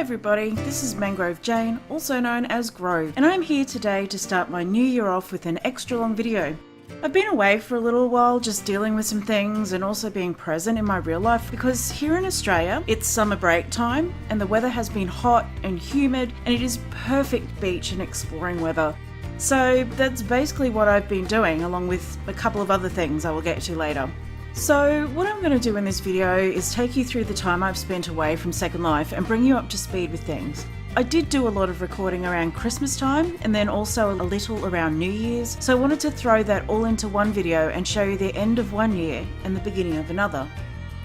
everybody, this is Mangrovejane, also known as Grove, and I'm here today to start my new year off with an extra long video. I've been away for a little while just dealing with some things and also being present in my real life because here in Australia it's summer break time and the weather has been hot and humid and it is perfect beach and exploring weather. So that's basically what I've been doing, along with a couple of other things I will get to later. So what I'm going to do in this video is take you through the time I've spent away from Second Life and bring you up to speed with things. I did do a lot of recording around Christmas time and then also a little around New Year's, so I wanted to throw that all into one video and show you the end of one year and the beginning of another.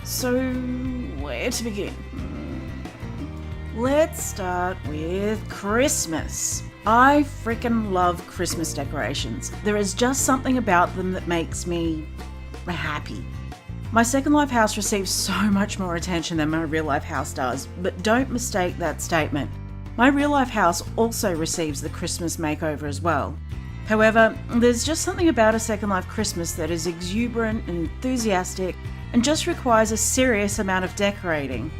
So where to begin? Let's start with Christmas. I freaking love Christmas decorations. There is just something about them that makes me happy. My Second Life house receives so much more attention than my real life house does, but don't mistake that statement. My real life house also receives the Christmas makeover as well. However, there's just something about a Second Life Christmas that is exuberant and enthusiastic and just requires a serious amount of decorating.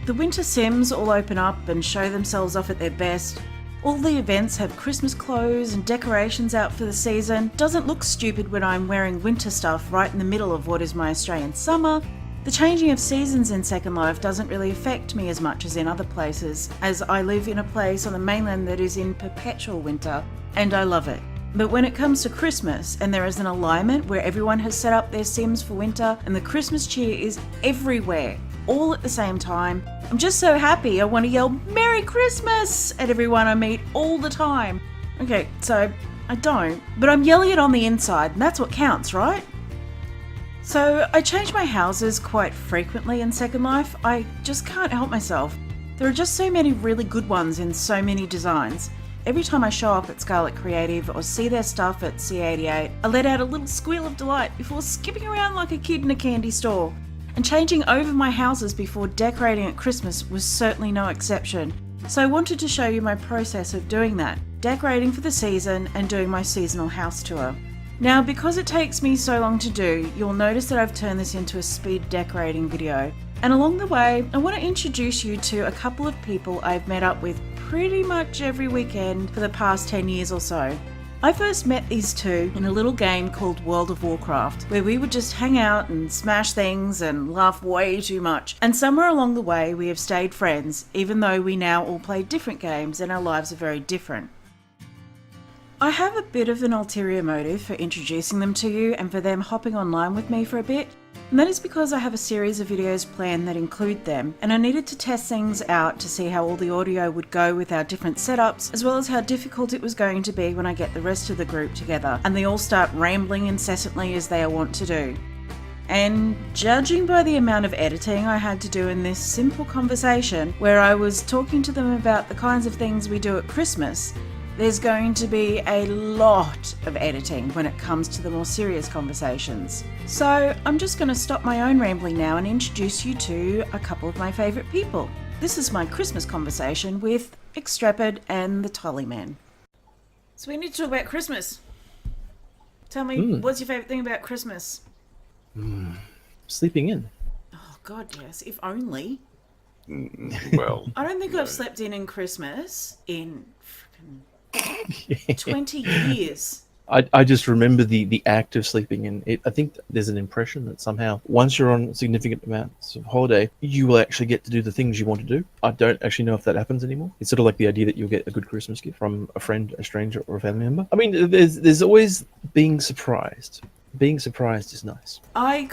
The winter sims all open up and show themselves off at their best. All the events have Christmas clothes and decorations out for the season. Doesn't look stupid when I'm wearing winter stuff right in the middle of what is my Australian summer. The changing of seasons in Second Life doesn't really affect me as much as in other places, as I live in a place on the mainland that is in perpetual winter, and I love it. But when it comes to Christmas, and there is an alignment where everyone has set up their sims for winter, and the Christmas cheer is everywhere, all at the same time, I'm just so happy I want to yell Merry Christmas at everyone I meet all the time. Okay, so I don't, but I'm yelling it on the inside, and that's what counts, right? So I change my houses quite frequently in Second Life. I just can't help myself. There are just so many really good ones in so many designs. Every time I show up at Scarlet Creative or see their stuff at C88, I let out a little squeal of delight before skipping around like a kid in a candy store. And changing over my houses before decorating at Christmas was certainly no exception. So I wanted to show you my process of doing that, decorating for the season and doing my seasonal house tour. Now, because it takes me so long to do, you'll notice that I've turned this into a speed decorating video. And along the way, I want to introduce you to a couple of people I've met up with pretty much every weekend for the past 10 years or so. I first met these two in a little game called World of Warcraft, where we would just hang out and smash things and laugh way too much. And somewhere along the way, we have stayed friends, even though we now all play different games and our lives are very different. I have a bit of an ulterior motive for introducing them to you and for them hopping online with me for a bit, and that is because I have a series of videos planned that include them, and I needed to test things out to see how all the audio would go with our different setups, as well as how difficult it was going to be when I get the rest of the group together and they all start rambling incessantly as they are wont to do. And judging by the amount of editing I had to do in this simple conversation, where I was talking to them about the kinds of things we do at Christmas, there's going to be a lot of editing when it comes to the more serious conversations. So I'm just going to stop my own rambling now and introduce you to a couple of my favourite people. This is my Christmas conversation with Extrepid and the Toliman. So we need to talk about Christmas. Tell me, what's your favourite thing about Christmas? Sleeping in. Oh God, yes. If only. Well, I don't think I've slept in Christmas in freaking 20 years. I just remember the act of sleeping in. I think there's an impression that somehow once you're on significant amounts of holiday, you will actually get to do the things you want to do. I don't actually know if that happens anymore. It's sort of like the idea that you'll get a good Christmas gift from a friend, a stranger, or a family member. I mean, there's always being surprised. Being surprised is nice. I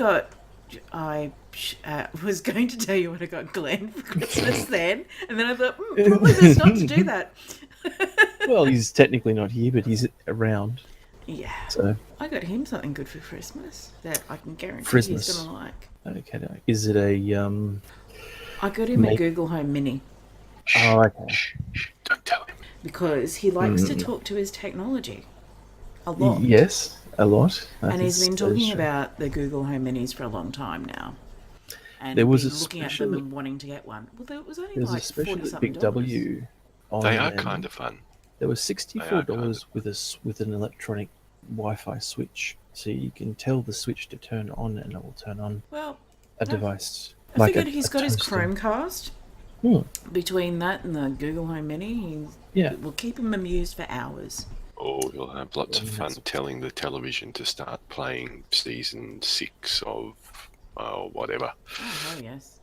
was going to tell you what I got Glenn for Christmas then, and then I thought, probably best not to do that. Well, he's technically not here, but he's around. Yeah. So I got him something good for Christmas that I can guarantee Christmas. he's going to like. Okay, no. Is it a I got him a Google Home Mini. Oh, okay. shh, don't tell him. Because he likes to talk to his technology a lot. Yes, a lot. And he's been talking about the Google Home Minis for a long time now. And there was been looking at them and wanting to get one. Well, there was only like $40-something. Big W. They are kind of fun. There was $64 with an electronic Wi-Fi switch, so you can tell the switch to turn on, and it will turn on a device. I figured he's got his Chromecast, Between that and the Google Home Mini, Yeah. we'll keep him amused for hours. Or you'll have lots of fun That's- telling the television to start playing season 6 of whatever. Oh, hell yes.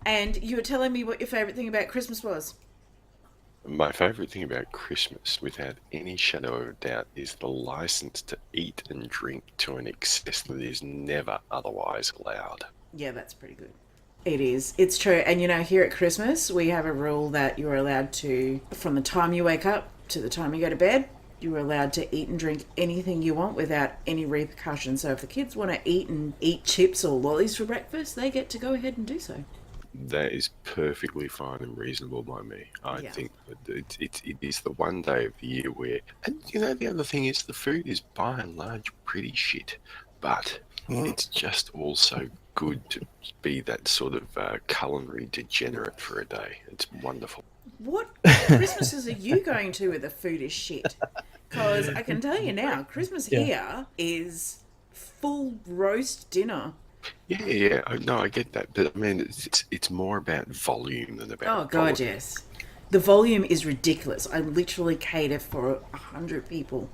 And you were telling me what your favourite thing about Christmas was. My favourite thing about Christmas, without any shadow of a doubt, is the license to eat and drink to an excess that is never otherwise allowed. Yeah, that's pretty good. It is. It's true. And you know, here at Christmas, we have a rule that you're allowed to, from the time you wake up to the time you go to bed, you're allowed to eat and drink anything you want without any repercussions. So if the kids want to eat chips or lollies for breakfast, they get to go ahead and do so. That is perfectly fine and reasonable by me. I Yeah. think that it is the one day of the year where, and you know, the other thing is the food is by and large pretty shit, but it's just also good to be that sort of culinary degenerate for a day. It's wonderful. What Christmases are you going to where the food is shit? Because I can tell you now, Christmas here is full roast dinner. Yeah. No, I get that, but I mean, it's more about volume than about. Oh, God, yes. The volume is ridiculous. I literally cater for 100 people.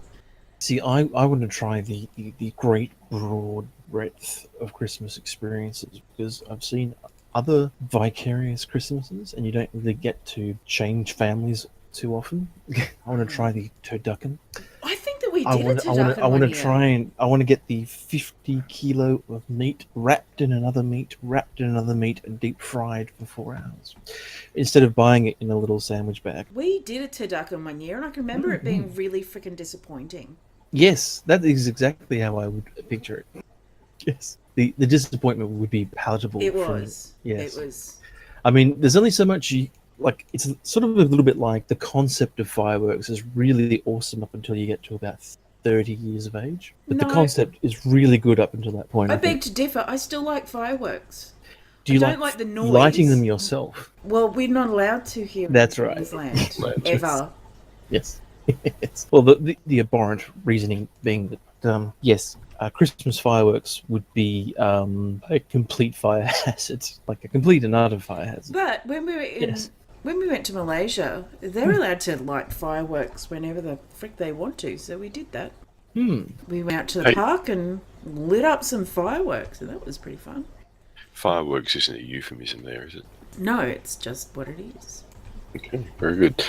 See, I want to try the great broad breadth of Christmas experiences because I've seen other vicarious Christmases and you don't really get to change families too often. I want to try the turducken. I think that we I did want a turducken I want one to year. try and I want to get the 50 kilo of meat wrapped in another meat, wrapped in another meat, and deep fried for 4 hours, instead of buying it in a little sandwich bag. We did a turducken one year, and I can remember it being really freaking disappointing. Yes, that is exactly how I would picture it. Yes, the disappointment would be palatable. It was. Yes. It was. I mean, there's only so much like. It's sort of a little bit like the concept of fireworks is really awesome up until you get to about 30 years of age. But the No. concept is really good up until that point. I think. beg to differ. I still like fireworks. Do you I don't like the noise. lighting them yourself? Well, we're not allowed to here That's in right. Queensland. That's Ever. Yes. Yes. Well, the abhorrent reasoning being that yes, Christmas fireworks would be a complete fire hazard, like a complete and utter fire hazard. But when we were when we went to Malaysia, they're allowed to light fireworks whenever the frick they want to. So we did that. We went out to the park and lit up some fireworks, and that was pretty fun. Fireworks isn't a euphemism there, is it? No, it's just what it is. Okay, very good.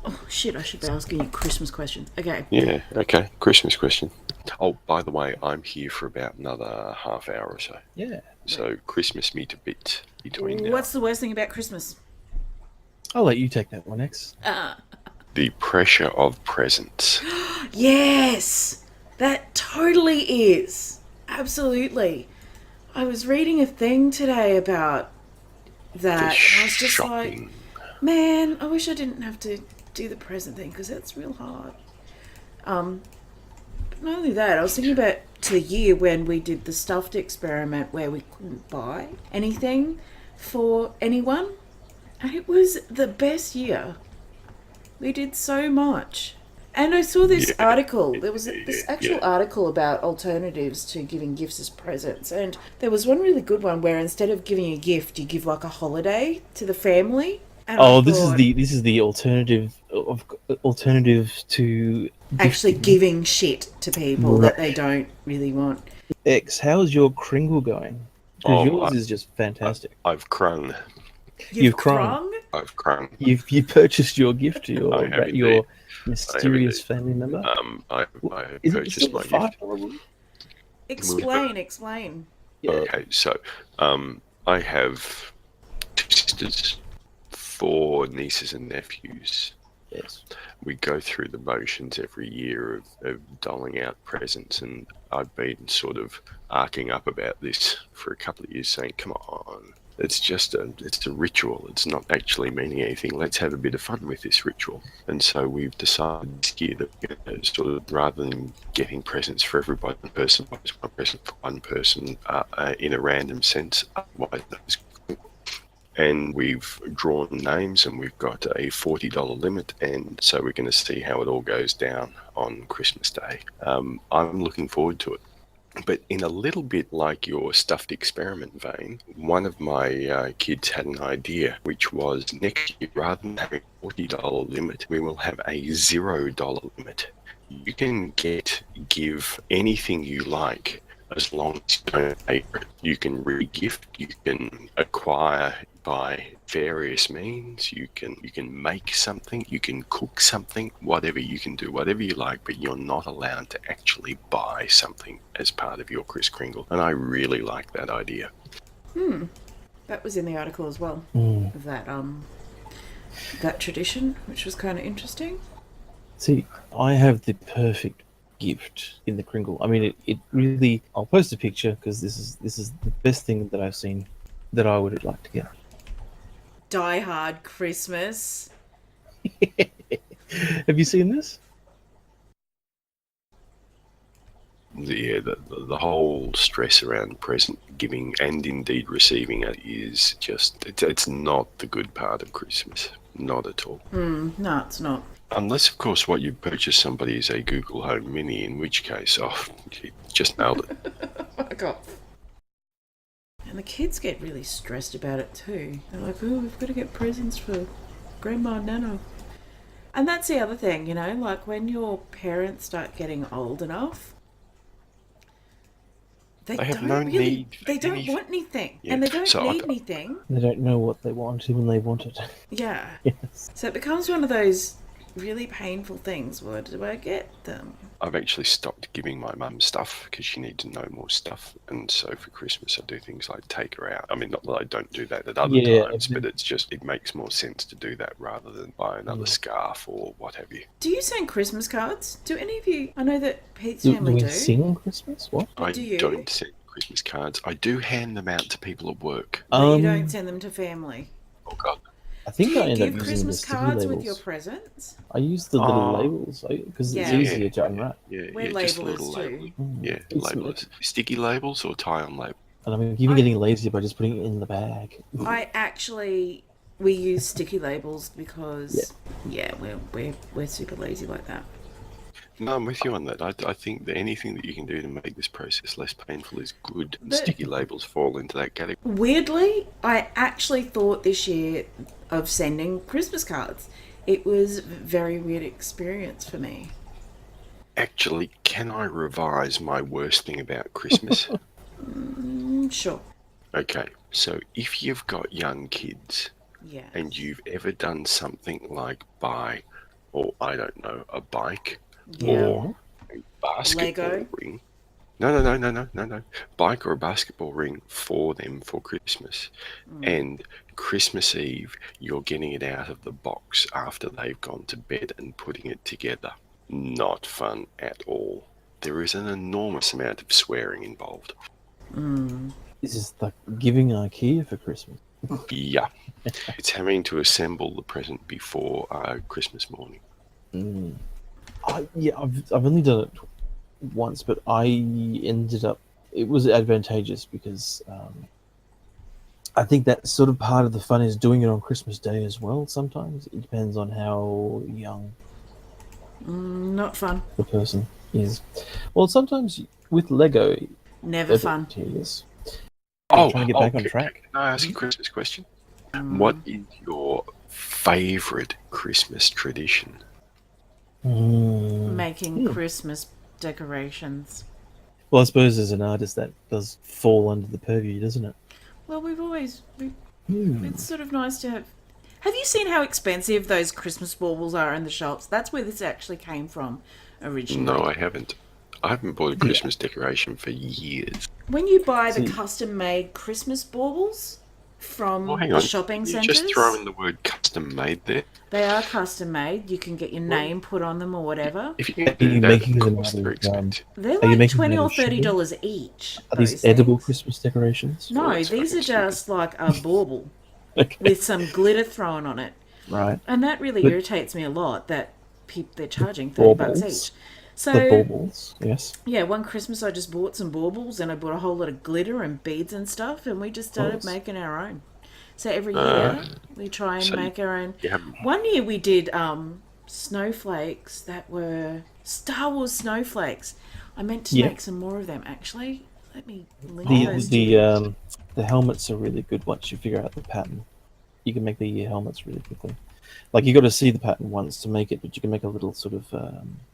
Oh, shit, I should be asking you Christmas questions. Okay. Yeah, okay. Christmas question. Oh, by the way, I'm here for about another half hour or so. Yeah. So Christmas me to bit between now. What's the worst thing about Christmas? I'll let you take that one, X. The pressure of presents. Yes! That totally is. Absolutely. I was reading a thing today about that. I was just shopping. like, man, I wish I didn't have to do the present thing because that's real hard. But not only that, I was thinking about to the year when we did the stuffed experiment where we couldn't buy anything for anyone, and it was the best year. We did so much. And I saw this article. There was this actual article about alternatives to giving gifts as presents. And there was one really good one where instead of giving a gift, you give like a holiday to the family. And This is the alternative to actually giving shit to people that they don't really want. X. How's your Kringle going? Because yours is just fantastic. I've crung. You've crung. I've crung. You purchased your gift to I have your indeed. mysterious family member. I Is it purchased still my $5? gift. Explain. Yeah. Okay, so I have 2 sisters, 4 nieces and nephews. Yes. We go through the motions every year of doling out presents, and I've been sort of arcing up about this for a couple of years, saying, come on, it's a ritual. It's not actually meaning anything. Let's have a bit of fun with this ritual. And so we've decided this year that we're going to sort of, rather than getting presents for everybody, one person buys one present for one person in a random sense. Otherwise, that's cool. And we've drawn names, and we've got a $40 limit, and so we're going to see how it all goes down on Christmas Day. I'm looking forward to it. But in a little bit like your stuffed experiment vein, one of my kids had an idea, which was next year, rather than having a $40 limit, we will have a $0 limit. You can give anything you like as long as you don't pay for it. You can re-gift, you can acquire by various means, you can make something, you can cook something, whatever you can do, whatever you like, but you're not allowed to actually buy something as part of your Kris Kringle. And I really like that idea. That was in the article as well. That tradition, which was kind of interesting. See, I have the perfect gift in the Kringle. I mean, it really. I'll post a picture because this is the best thing that I've seen that I would like to get. Die Hard Christmas. Have you seen this? The whole stress around present giving and indeed receiving it is just, it's not the good part of Christmas. Not at all. No, it's not. Unless, of course, what you purchase somebody is a Google Home Mini, in which case, you just nailed it. Fuck off. And the kids get really stressed about it too. They're like, oh, we've got to get presents for Grandma and Nana. And that's the other thing, you know, like when your parents start getting old enough, they have don't no really, need for they don't anything. want anything. Yeah. And they don't So need anything. They don't know what they want when they want it. Yeah. Yes. So it becomes one of those really painful things. What do I get them? I've actually stopped giving my mum stuff because she needs to know more stuff. And so for Christmas, I do things like take her out. I mean, not that I don't do that at other times, but it's just, it makes more sense to do that rather than buy another scarf or what have you. Do you send Christmas cards? Do any of you? I know that Pete's Do family we do. sing Christmas? What? I do you? don't send Christmas cards. I do hand them out to people at work. But you don't send them to family. Oh, God. I think Do I you end give up using Christmas the sticky cards labels. with your presents? I use the little labels because Yeah. it's easier to unwrap. We're just a labelers little too. label. Yeah, It's labelers. Sticky labels or tie-on labels? And I'm even getting lazy by just putting it in the bag. We use sticky labels because we're super lazy like that. No, I'm with you on that. I think that anything that you can do to make this process less painful is good. But- Sticky labels fall into that category. Weirdly, I actually thought this year of sending Christmas cards. It was a very weird experience for me. Actually, can I revise my worst thing about Christmas? Sure. Okay, so if you've got young kids Yeah. and you've ever done something like buy, or I don't know, a bike or a basketball Lego. ring. No. Bike or a basketball ring for them for Christmas. And Christmas Eve, you're getting it out of the box after they've gone to bed and putting it together. Not fun at all. There is an enormous amount of swearing involved. This is like giving IKEA for Christmas. Yeah. It's having to assemble the present before Christmas morning. I've only done it once, but I ended up. It was advantageous because I think that sort of part of the fun is doing it on Christmas Day as well. Sometimes it depends on how young Not fun. the person is. Well, sometimes with Lego, Never fun. advantageous. Oh, trying to get back on track. Can I ask a Christmas question? What is your favourite Christmas tradition? Making Christmas decorations. Well, I suppose as an artist that does fall under the purview, doesn't it? Well, it's sort of nice to have. Have you seen how expensive those Christmas baubles are in the shops? That's where this actually came from originally. No, I haven't. I haven't bought a Christmas decoration for years. When you buy the custom-made Christmas baubles from Well, hang the on. shopping You centres, just throwing the word custom made there. they are custom-made. You can get your name put on them or whatever. If you can Are do you that, making of them course out they're of, expensive. They're Are you like making them $20 out or of sugar? $30 each. Are these those edible things. Christmas decorations? No, Well, that's these are fucking just like a bauble Okay. with some glitter thrown on it. Right. And that really But- irritates me a lot that they're charging $30 baubles? each. So, The baubles, yes. yeah, one Christmas I just bought some baubles and I bought a whole lot of glitter and beads and stuff and we just started Nice. making our own. So every year we try and so make our own. you have- One year we did snowflakes that were Star Wars snowflakes. I meant to Yeah. make some more of them, actually. Let me link The those to you. the helmets are really good once you figure out the pattern. You can make the helmets really quickly. Like, you got to see the pattern once to make it, but you can make a little sort of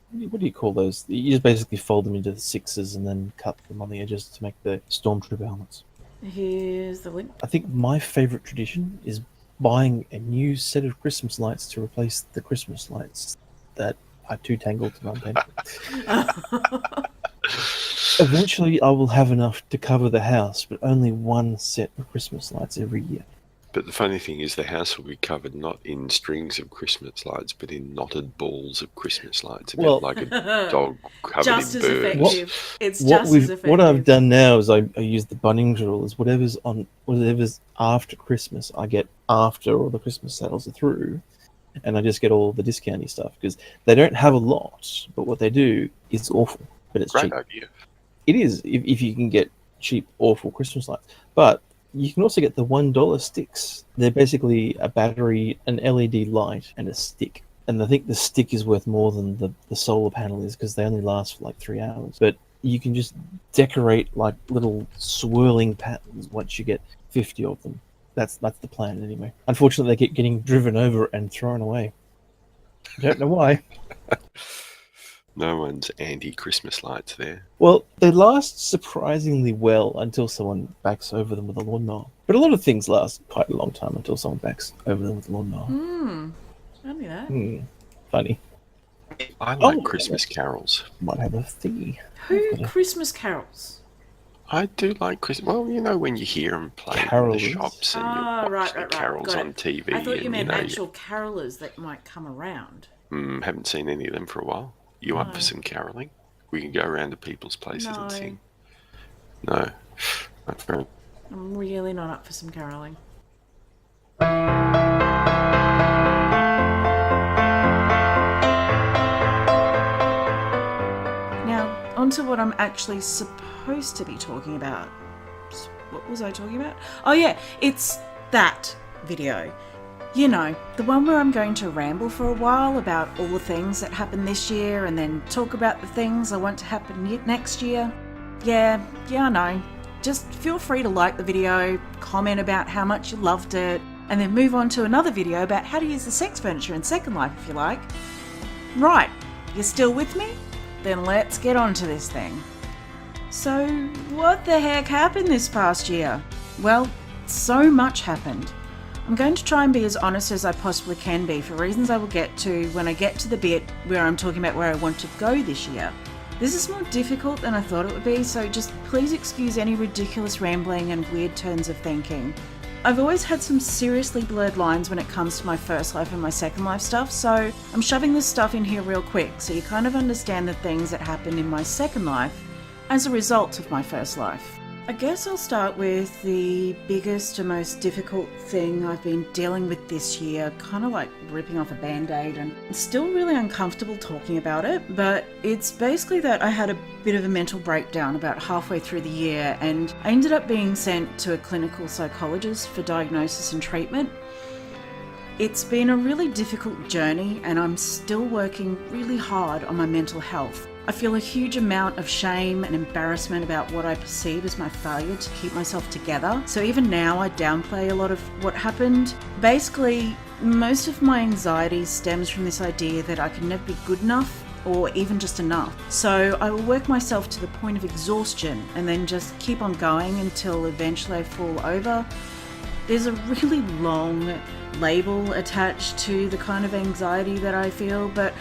what do you call those? You just basically fold them into sixes and then cut them on the edges to make the stormtrooper helmets. Here's the link. I think my favorite tradition is buying a new set of Christmas lights to replace the Christmas lights that are too tangled to maintain. Eventually, I will have enough to cover the house, but only one set of Christmas lights every year. But the funny thing is the house will be covered not in strings of Christmas lights, but in knotted balls of Christmas lights. A bit like a dog covered Just in as birds. effective. It's just as effective. What I've done now is I use the Bunnings rule. Is whatever's after Christmas, I get after all the Christmas sales are through, and I just get all the discounty stuff because they don't have a lot, but what they do is awful. But it's Great cheap. idea. It is if you can get cheap, awful Christmas lights. But you can also get the $1 sticks. They're basically a battery, an LED light, and a stick. And I think the stick is worth more than the solar panel is because they only last for like 3 hours. But you can just decorate like little swirling patterns once you get 50 of them. That's the plan anyway. Unfortunately, they keep getting driven over and thrown away. I don't know why. No one's anti-Christmas lights there. Well, they last surprisingly well until someone backs over them with a lawnmower. But a lot of things last quite a long time until someone backs over them with a lawnmower. I knew that. Funny. I like Christmas carols. Might have a thingy. Who Christmas carols? I do like Christmas. Well, you know, when you hear them play in Carolers. the shops and you watch the carols Got on it. TV. I thought you and, meant know, actual carolers that might come around. haven't seen any of them for a while. You up for some caroling? We can go around to people's places and sing. No. Not very. I'm really not up for some caroling. Now, onto what I'm actually supposed to be talking about. What was I talking about? Oh yeah, it's that video. You know, the one where I'm going to ramble for a while about all the things that happened this year and then talk about the things I want to happen next year. Yeah, I know. Just feel free to like the video, comment about how much you loved it, and then move on to another video about how to use the sex furniture in Second Life if you like. Right, you're still with me? Then let's get on to this thing. So, what the heck happened this past year? Well, so much happened. I'm going to try and be as honest as I possibly can be for reasons I will get to when I get to the bit where I'm talking about where I want to go this year. This is more difficult than I thought it would be, so just please excuse any ridiculous rambling and weird turns of thinking. I've always had some seriously blurred lines when it comes to my first life and my second life stuff, so I'm shoving this stuff in here real quick so you kind of understand the things that happened in my second life as a result of my first life. I guess I'll start with the biggest and most difficult thing I've been dealing with this year, kind of like ripping off a band-aid, and it's still really uncomfortable talking about it, but it's basically that I had a bit of a mental breakdown about halfway through the year and I ended up being sent to a clinical psychologist for diagnosis and treatment. It's been a really difficult journey and I'm still working really hard on my mental health. I feel a huge amount of shame and embarrassment about what I perceive as my failure to keep myself together. So even now I downplay a lot of what happened. Basically, most of my anxiety stems from this idea that I can never be good enough or even just enough. So I will work myself to the point of exhaustion and then just keep on going until eventually I fall over. There's a really long label attached to the kind of anxiety that I feel, but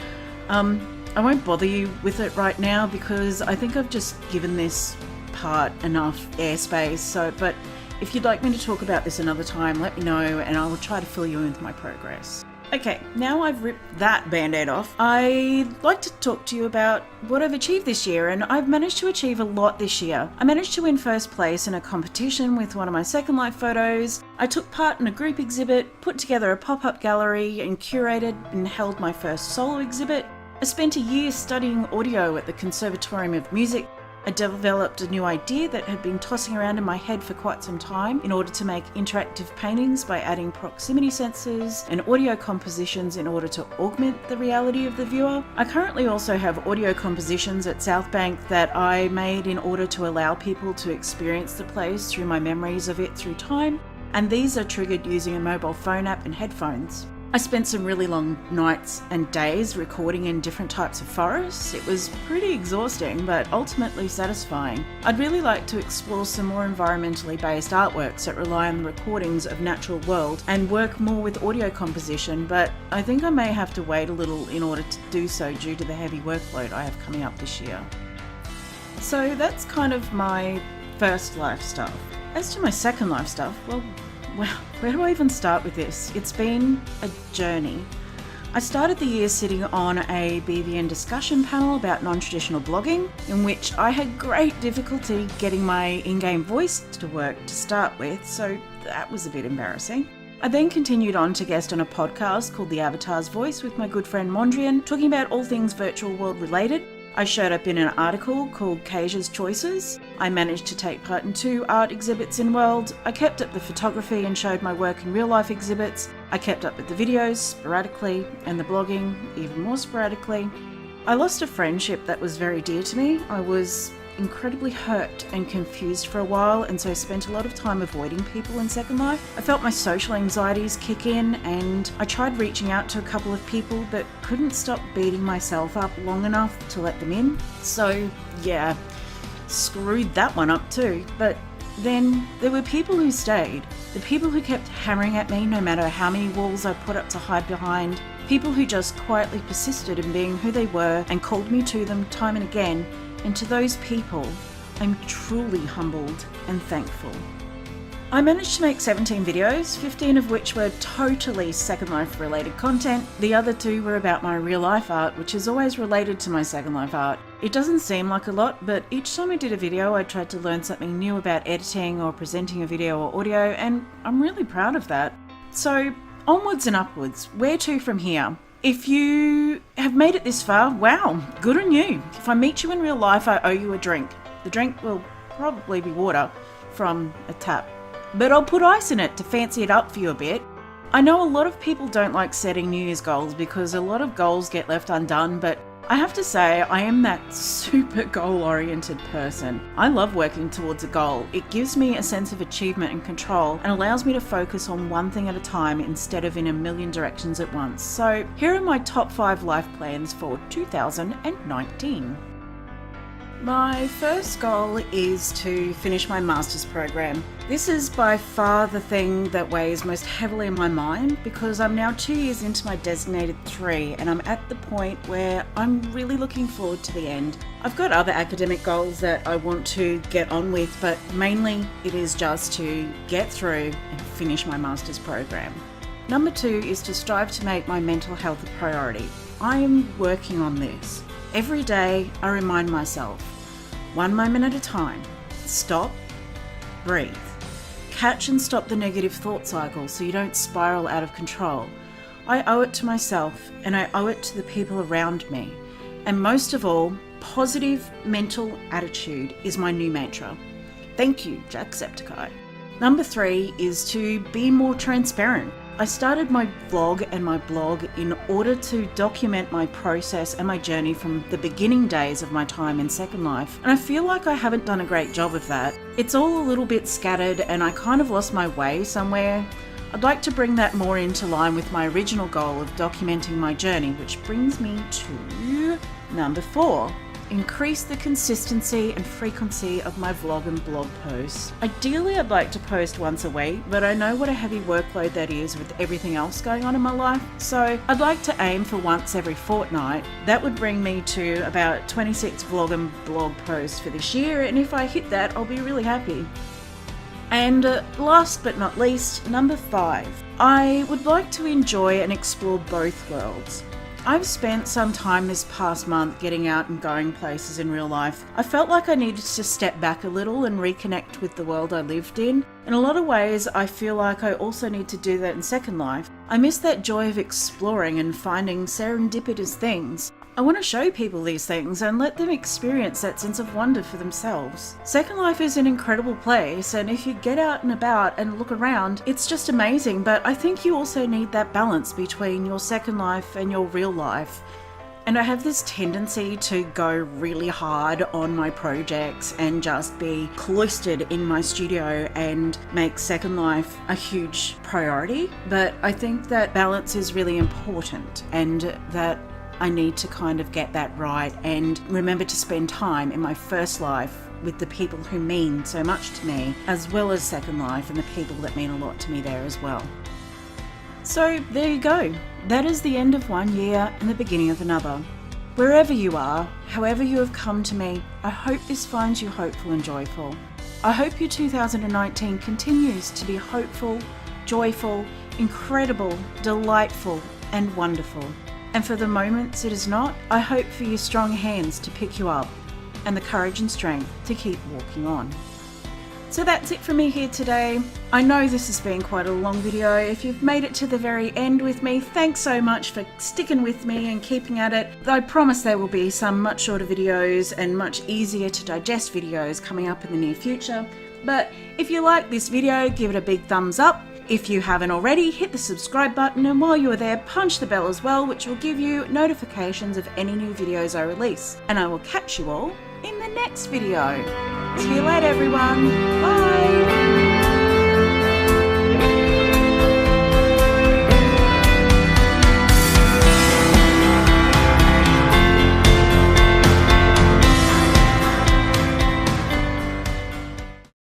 I won't bother you with it right now because I think I've just given this part enough airspace. But if you'd like me to talk about this another time, let me know and I will try to fill you in with my progress. Okay, now I've ripped that band-aid off, I'd like to talk to you about what I've achieved this year, and I've managed to achieve a lot this year. I managed to win first place in a competition with one of my Second Life photos. I took part in a group exhibit, put together a pop-up gallery, and curated and held my first solo exhibit. I spent a year studying audio at the Conservatorium of Music. I developed a new idea that had been tossing around in my head for quite some time in order to make interactive paintings by adding proximity sensors and audio compositions in order to augment the reality of the viewer. I currently also have audio compositions at South Bank that I made in order to allow people to experience the place through my memories of it through time, and these are triggered using a mobile phone app and headphones. I spent some really long nights and days recording in different types of forests. It was pretty exhausting, but ultimately satisfying. I'd really like to explore some more environmentally based artworks that rely on recordings of natural world and work more with audio composition, but I think I may have to wait a little in order to do so due to the heavy workload I have coming up this year. So that's kind of my first life stuff. As to my second life stuff, well, where do I even start with this? It's been a journey. I started the year sitting on a BVN discussion panel about non-traditional blogging, in which I had great difficulty getting my in-game voice to work to start with, so that was a bit embarrassing. I then continued on to guest on a podcast called The Avatar's Voice with my good friend Mondrian, talking about all things virtual world related. I showed up in an article called Kasia's Choices. I managed to take part in 2 art exhibits in World. I kept up the photography and showed my work in real life exhibits. I kept up with the videos sporadically and the blogging even more sporadically. I lost a friendship that was very dear to me. I was incredibly hurt and confused for a while, and so spent a lot of time avoiding people in Second Life. I felt my social anxieties kick in, and I tried reaching out to a couple of people but couldn't stop beating myself up long enough to let them in. So yeah, screwed that one up too. But then there were people who stayed, the people who kept hammering at me no matter how many walls I put up to hide behind, people who just quietly persisted in being who they were and called me to them time and again. And to those people, I'm truly humbled and thankful. I managed to make 17 videos, 15 of which were totally Second Life related content. The other 2 were about my real life art, which is always related to my Second Life art. It doesn't seem like a lot, but each time I did a video, I tried to learn something new about editing or presenting a video or audio, and I'm really proud of that. So onwards and upwards, where to from here? If you have made it this far, wow, good on you. If I meet you in real life, I owe you a drink. The drink will probably be water from a tap, but I'll put ice in it to fancy it up for you a bit. I know a lot of people don't like setting New Year's goals because a lot of goals get left undone, but I have to say I am that super goal-oriented person. I love working towards a goal. It gives me a sense of achievement and control and allows me to focus on one thing at a time instead of in a million directions at once. So here are my top 5 life plans for 2019. My first goal is to finish my master's program. This is by far the thing that weighs most heavily in my mind because I'm now 2 years into my designated 3 and I'm at the point where I'm really looking forward to the end. I've got other academic goals that I want to get on with, but mainly it is just to get through and finish my master's program. Number 2 is to strive to make my mental health a priority. I am working on this. Every day I remind myself, 1 moment at a time, stop, breathe. Catch and stop the negative thought cycle so you don't spiral out of control. I owe it to myself and I owe it to the people around me. And most of all, positive mental attitude is my new mantra. Thank you, Jacksepticeye. Number 3 is to be more transparent. I started my vlog and my blog in order to document my process and my journey from the beginning days of my time in Second Life, and I feel like I haven't done a great job of that. It's all a little bit scattered and I kind of lost my way somewhere. I'd like to bring that more into line with my original goal of documenting my journey, which brings me to number 4. Increase the consistency and frequency of my vlog and blog posts. Ideally, I'd like to post once a week, but I know what a heavy workload that is with everything else going on in my life, so I'd like to aim for once every fortnight. That would bring me to about 26 vlog and blog posts for this year, and if I hit that, I'll be really happy. And last but not least, number 5. I would like to enjoy and explore both worlds. I've spent some time this past month getting out and going places in real life. I felt like I needed to step back a little and reconnect with the world I lived in. In a lot of ways, I feel like I also need to do that in Second Life. I miss that joy of exploring and finding serendipitous things. I want to show people these things and let them experience that sense of wonder for themselves. Second Life is an incredible place, and if you get out and about and look around, it's just amazing, but I think you also need that balance between your Second Life and your real life. And I have this tendency to go really hard on my projects and just be cloistered in my studio and make Second Life a huge priority. But I think that balance is really important, and that I need to kind of get that right and remember to spend time in my first life with the people who mean so much to me, as well as Second Life and the people that mean a lot to me there as well. So there you go. That is the end of one year and the beginning of another. Wherever you are, however you have come to me, I hope this finds you hopeful and joyful. I hope your 2019 continues to be hopeful, joyful, incredible, delightful, and wonderful. And for the moments it is not, I hope for your strong hands to pick you up and the courage and strength to keep walking on. So that's it from me here today. I know this has been quite a long video. If you've made it to the very end with me, thanks so much for sticking with me and keeping at it. I promise there will be some much shorter videos and much easier to digest videos coming up in the near future. But if you like this video, give it a big thumbs up. If you haven't already, hit the subscribe button, and while you're there, punch the bell as well, which will give you notifications of any new videos I release. And I will catch you all in the next video. See you later, everyone. Bye.